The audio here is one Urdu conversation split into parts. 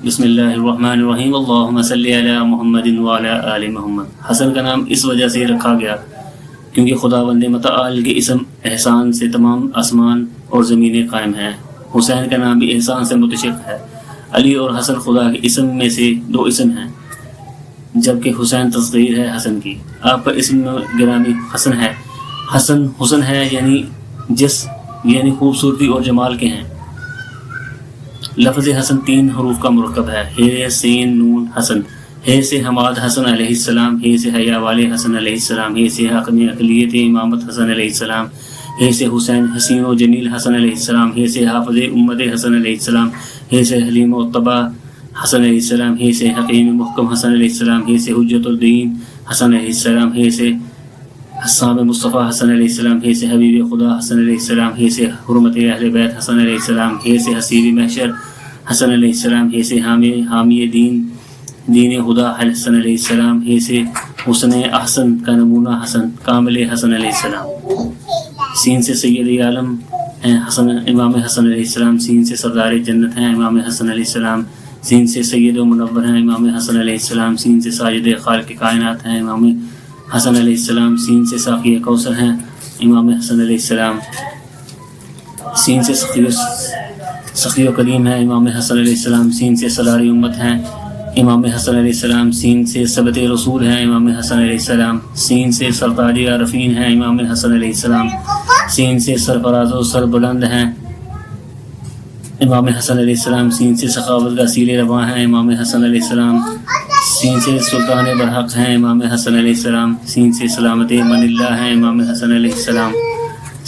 بسم اللہ الرحمن الرحیم اللہم صلی علی محمد وعلی آل محمد۔ حسن کا نام اس وجہ سے رکھا گیا کیونکہ خداوند متعال کے اسم احسان سے تمام آسمان اور زمینیں قائم ہیں۔ حسین کا نام بھی احسان سے متشق ہے۔ علی اور حسن خدا کے اسم میں سے دو اسم ہیں، جبکہ حسین تصغیر ہے حسن کی۔ آپ کا اسم گرامی حسن ہے۔ حسن ہے یعنی خوبصورتی اور جمال کے ہیں۔ لفظ حسن 3 حروف کا مرکب ہے، ح سین نون حسن۔ ح سے حماد حسن علیہ السلام، ح سے حیا والے حسن علیہ السلام، ح سے حق میں اقلیت امامت حسن علیہ السلام، ح سے حسین حسین و جمیل حسن علیہ السلام، ح سے حافظ امت حسن علیہ السلام، ح سے حلیم و طبع حسن علیہ السلام، ح سے حکیم محکم حسن علیہ السلام، ح سے حجت الدین حسن علیہ السلام، ح سے حسام مصطفیٰ حسن علیہ السلام، ہ سے حبیب خدا حسن علیہ السلام، ہ سے حرمت اہل بیت حسن علیہ السلام، ہ سے حسیب محشر حسن علیہ السلام، ہ سے حامی دین خدا حسن علیہ السلام، ہ سے حسن احسن کا نمونہ حسن کامل حسن علیہ السلام۔ سین سے سید عالم ہیں امام حسن علیہ السلام، سین سے سردار جنت ہیں امام حسن علیہ السلام، سین سے سید و منور ہیں امام حسن علیہ السلام، سین سے ساجد خالق کائنات ہیں امام حسن علیہ السلام، سین سے ساقی کوثر ہیں امام حسن علیہ السلام، سین سے سخی و کلیم ہیں امام حسن علیہ السلام، سین سے سلاری امت ہیں امام حسن علیہ السلام، سین سے ثبت رسول ہیں امام حسن علیہ السلام، سین سے سرتاج عارفین ہیں امام حسن علیہ السلام، سین سے سرفراز و سربلند ہیں امام حسن علیہ السلام، سین سے سخاوت کا اصیل رواں ہیں امام حسن علیہ السلام، سین سے سلطان برحق ہیں امام حسن علیہ السلام، سین سے سلامت من اللہ ہیں امام حسن علیہ السلام،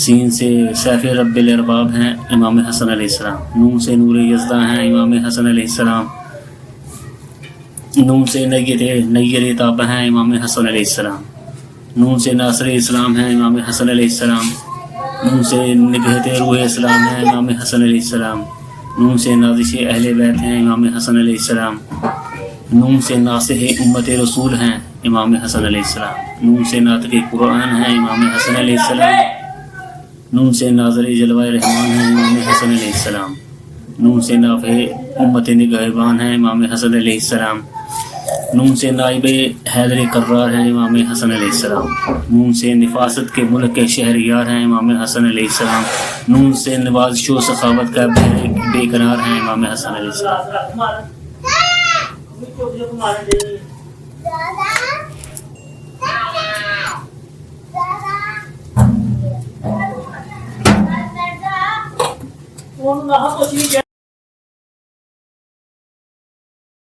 سین سے سیف رب الارباب ہیں امام حسن علیہ السلام، نون سے نور یزداں ہیں امام حسن علیہ السلام، نون سے نیر تابہ ہیں امام حسن علیہ السلام، نون سے ناصر اسلام ہیں امام حسن علیہ السلام، نون سے نگہت روح اسلام ہیں امام حسن علیہ السلام، نون سے نازش اہل بیت ہیں امام حسن علیہ السلام، نون سے ناصح امت رسول ہیں امام حسن علیہ السلام، نون سے ناطق قرآن ہیں امام حسن علیہ السلام، نون سے ناظر جلوہ رحمان ہیں امام حسن علیہ السلام، نون سے نافع امت نگہبان ہیں امام حسن علیہ السلام، نون سے نائب حیدر کرار ہیں امام حسن علیہ السلام، نون سے نفاست کے ملک کے شہر یار ہیں امام حسن علیہ السلام، نون سے نوازش و سخاوت کا بے قرار ہیں امام حسن علیہ السلام۔